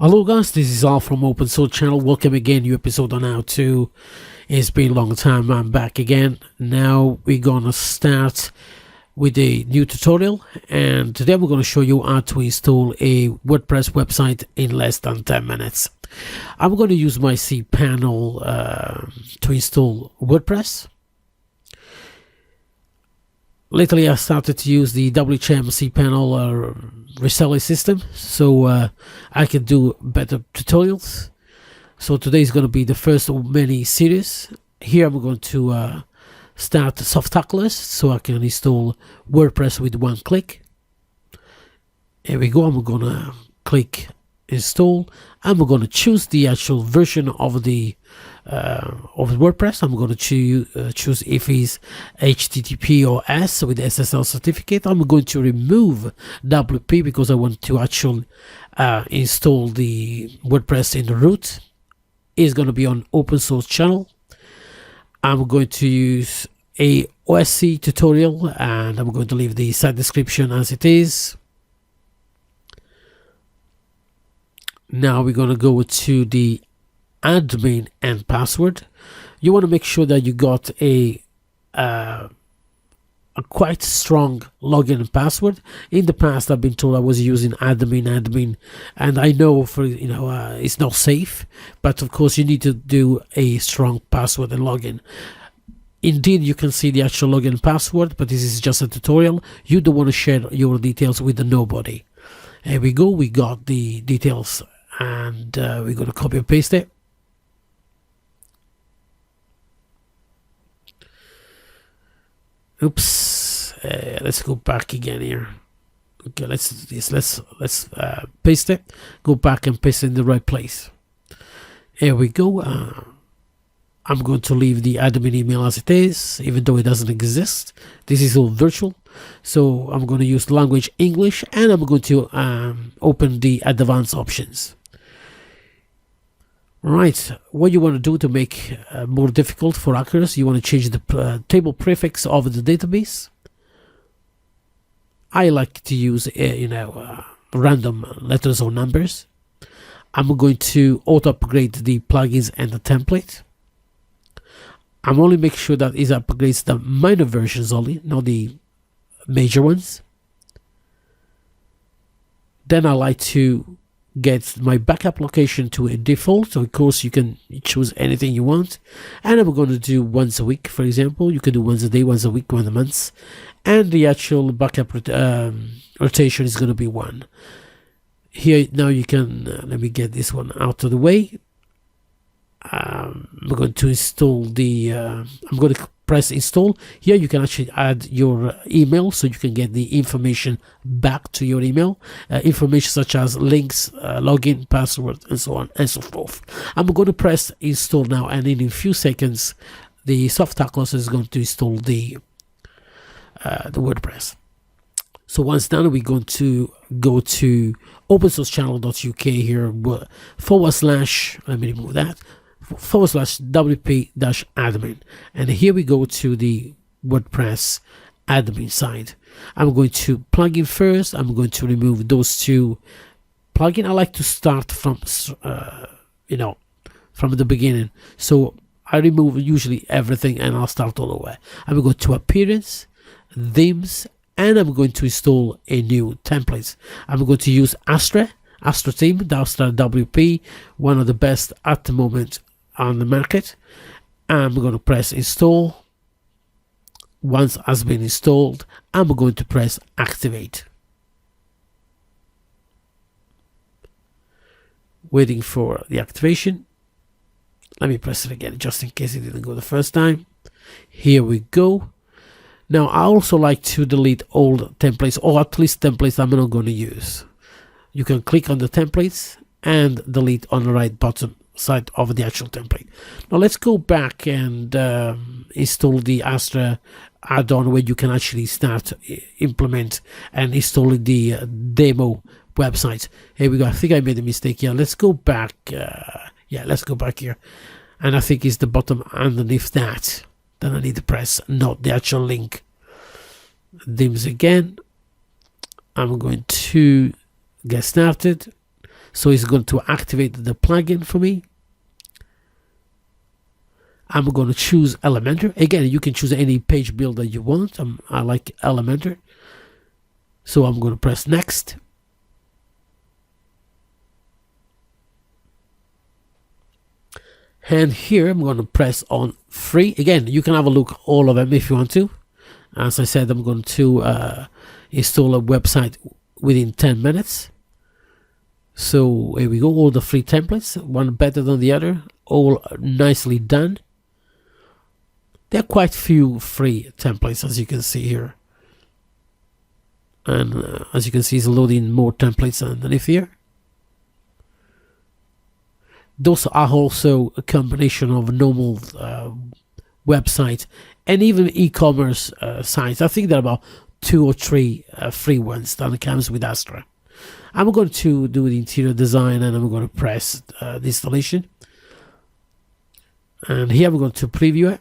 Hello guys, this is Al from Open Source Channel. Welcome again, new episode on how to. It's been a long time, I'm back again. Now we're gonna start with a new tutorial, and today we're gonna show you how to install a WordPress website in less than 10 minutes. I'm gonna use my cPanel to install WordPress. Lately I started to use the WHM cPanel reseller system, so I can do better tutorials. So today is going to be the first of many series. Here I'm going to start soft tacklers so I can install WordPress with one click. Here we go. I'm going to click install. I'm going to choose the actual version of the WordPress. I'm going to choose if it's HTTP or S with SSL certificate. I'm going to remove WP because I want to actually install the WordPress in the root. It's going to be on Open Source Channel. I'm going to use a OSC tutorial, and I'm going to leave the site description as it is. Now we're going to go to the admin and password. You want to make sure that you got a quite strong login and password. In the past, I've been told I was using admin, and I know it's not safe. But of course, you need to do a strong password and login. Indeed, you can see the actual login and password, but this is just a tutorial. You don't want to share your details with nobody. Here we go. We got the details, and we're going to copy and paste it. Oops. Let's go back again here. Okay, let's do this. Let's paste it. Go back and paste it in the right place. Here we go. I'm going to leave the admin email as it is, even though it doesn't exist. This is all virtual. So I'm going to use language English, and I'm going to open the advanced options. Right, what you want to do to make more difficult for hackers, you want to change the table prefix of the database. I like to use random letters or numbers. I'm going to auto upgrade the plugins and the template. I'm only make sure that it upgrades the minor versions only, not the major ones. Then I like to get my backup location to a default, so of course you can choose anything you want, and I'm going to do once a week. For example, you can do once a day, once a week, once a month, and the actual backup rotation is going to be 1. Here now you can let me get this one out of the way. I'm going to install the I'm going to press install. Here you can actually add your email, so you can get the information back to your email, information such as links, login, password, and so on and so forth. I'm going to press install now, and in a few seconds the soft tacklers is going to install the WordPress. So once done, we're going to go to opensourcechannel.uk here / let me remove that / wp-admin, and here we go to the WordPress admin side. I'm going to plug in first. I'm going to remove those 2 plugins. I like to start from from the beginning, so I remove usually everything and I'll start all over. I'm going to go to appearance, themes, and I'm going to install a new template. I'm going to use Astra theme, Astra WP, one of the best at the moment on the market. I'm going to press install. Once it has been installed, I'm going to press activate. Waiting for the activation. Let me press it again just in case it didn't go the first time. Here we go. Now I also like to delete old templates, or at least templates I'm not going to use. You can click on the templates and delete on the right bottom side of the actual template. Now let's go back and install the Astra add-on, where you can actually start implement and installing the demo website. Here we go. I think I made a mistake here. Let's go back. Let's go back here, and I think it's the bottom underneath that. Then I need to press not the actual link. Themes again. I'm going to get started. So it's going to activate the plugin for me. I'm going to choose Elementor. Again, you can choose any page builder you want. I like Elementor. So I'm going to press next. And here I'm going to press on free. Again, you can have a look all of them if you want to. As I said, I'm going to install a website within 10 minutes. So here we go, all the free templates, one better than the other, all nicely done. There are quite few free templates, as you can see here. And as you can see, it's loading more templates underneath here. Those are also a combination of normal website and even e-commerce sites. I think there are about 2 or 3 free ones that comes with Astra. I'm going to do the interior design and I'm going to press the installation. And here I'm going to preview it.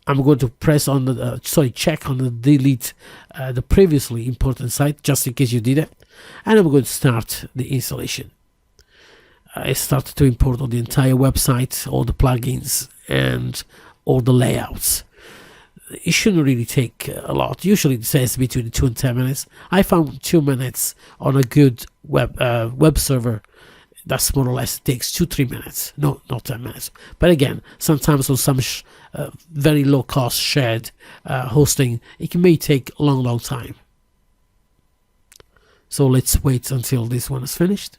I'm going to press on the check on the delete the previously important site, just in case you did it, and I'm going to start the installation. I started to import all the entire website, all the plugins, and all the layouts. It shouldn't really take a lot. Usually it says between 2 and 10 minutes. I found 2 minutes on a good web server. That's more or less, it takes 2-3 minutes, no, not 10 minutes. But again, sometimes on some very low cost shared hosting, it may take a long time. So let's wait until this one is finished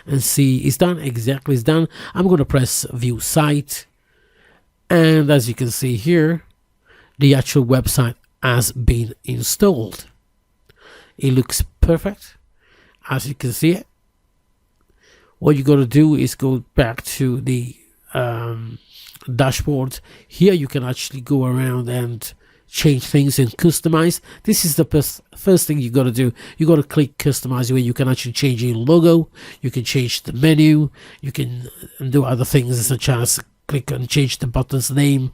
and see. It's done. Exactly, it's done. I'm going to press view site, and as you can see here, the actual website has been installed. It looks perfect, as you can see it. What you got to do is go back to the dashboard. Here you can actually go around and change things and customize. This is the first thing you got to do. You got to click customize, where you can actually change your logo, you can change the menu, you can do other things such as click and change the button's name.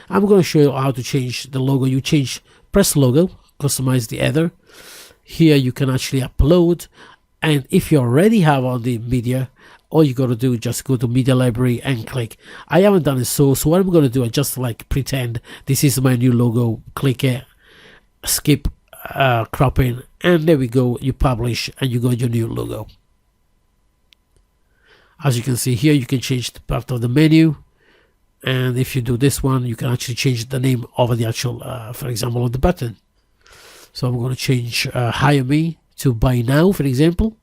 I'm going to show you how to change the logo. You press logo, customize the header. Here you can actually upload. And if you already have all the media, all you got to do is just go to media library and click. I haven't done it, so what I'm going to do, I just like pretend this is my new logo, click it, skip cropping, and there we go. You publish and you got your new logo. As you can see here, you can change the part of the menu, and if you do this one, you can actually change the name of the actual, for example, of the button. So I'm going to change hire me to buy now, for example,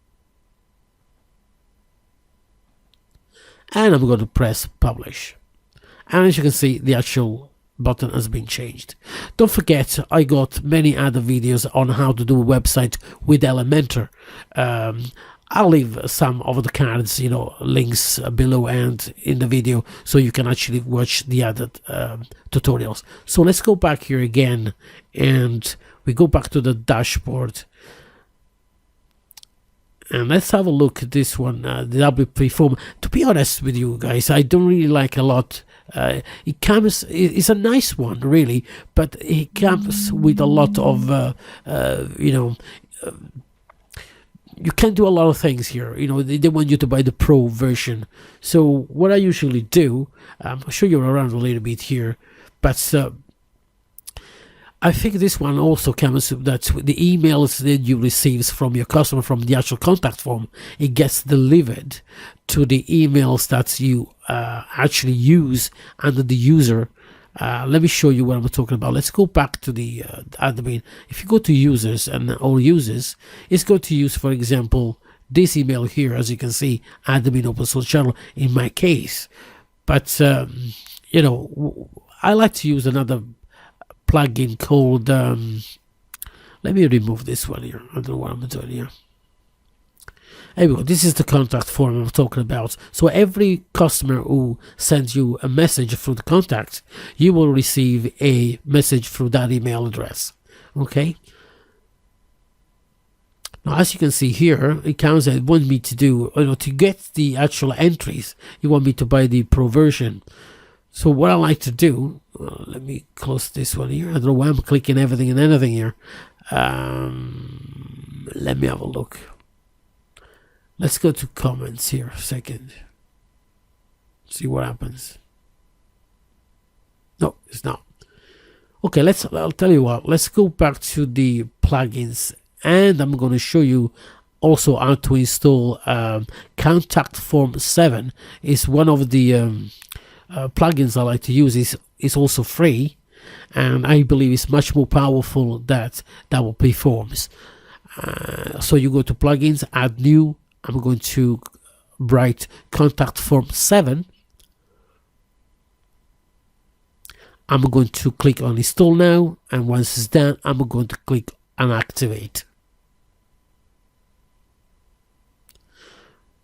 and I'm going to press publish, and as you can see, the actual button has been changed. Don't forget, I got many other videos on how to do a website with Elementor. I'll leave some of the cards, links below and in the video, so you can actually watch the other tutorials. So let's go back here again, and we go back to the dashboard. And let's have a look at this one, the WP form. To be honest with you guys, I don't really like a lot. It's a nice one, really, but it comes with a lot of, you can do a lot of things here. They want you to buy the Pro version. So what I usually do, I'll show you around a little bit here, but I think this one also comes that the emails that you receive from your customer from the actual contact form, it gets delivered to the emails that you actually use under the user. Let me show you what I'm talking about. Let's go back to the admin. If you go to users and all users, it's going to use, for example, this email here, as you can see, admin open source channel in my case. But, I like to use another plugin called let me remove this one here. I don't know what I'm doing here. Anyway, this is the contact form I'm talking about. So every customer who sends you a message through the contact, you will receive a message through that email address. Okay, now as you can see here, it counts that it wants me to do, to get the actual entries, you want me to buy the Pro version. So what I like to do, let me close this one here. I don't know why I'm clicking everything and anything here. Let me have a look. Let's go to comments here a second. See what happens. No, it's not. Okay, I'll tell you what, let's go back to the plugins, and I'm going to show you also how to install Contact Form 7. Is one of the plugins I like to use. Is also free, and I believe it's much more powerful than WP Forms. So you go to plugins, add new. I'm going to write Contact Form 7. I'm going to click on install now, and once it's done, I'm going to click on activate.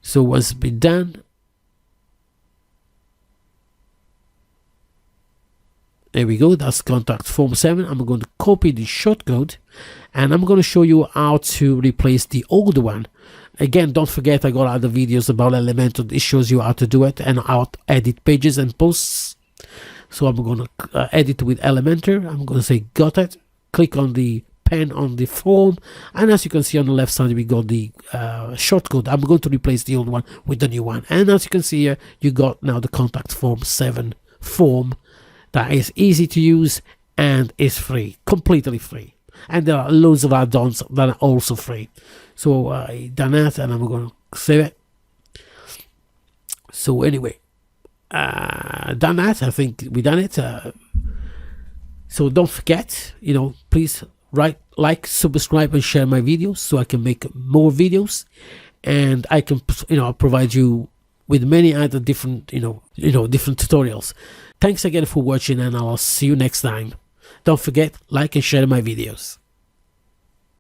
So once it's been done, there we go, that's Contact Form 7. I'm going to copy the shortcode, and I'm going to show you how to replace the old one. Again, don't forget, I got other videos about Elementor. It shows you how to do it and how to edit pages and posts. So I'm going to edit with Elementor. I'm going to say got it. Click on the pen on the form, and as you can see on the left side, we got the shortcode. I'm going to replace the old one with the new one, and as you can see here, you got now the Contact Form 7 form that is easy to use and is free, completely free. And there are loads of add-ons that are also free. So I done that, and I'm going to save it. So anyway, done that. I think we done it. So don't forget, please like, subscribe, and share my videos so I can make more videos, and I can provide you with many other different different tutorials. Thanks again for watching, and I'll see you next time. Don't forget, like and share my videos.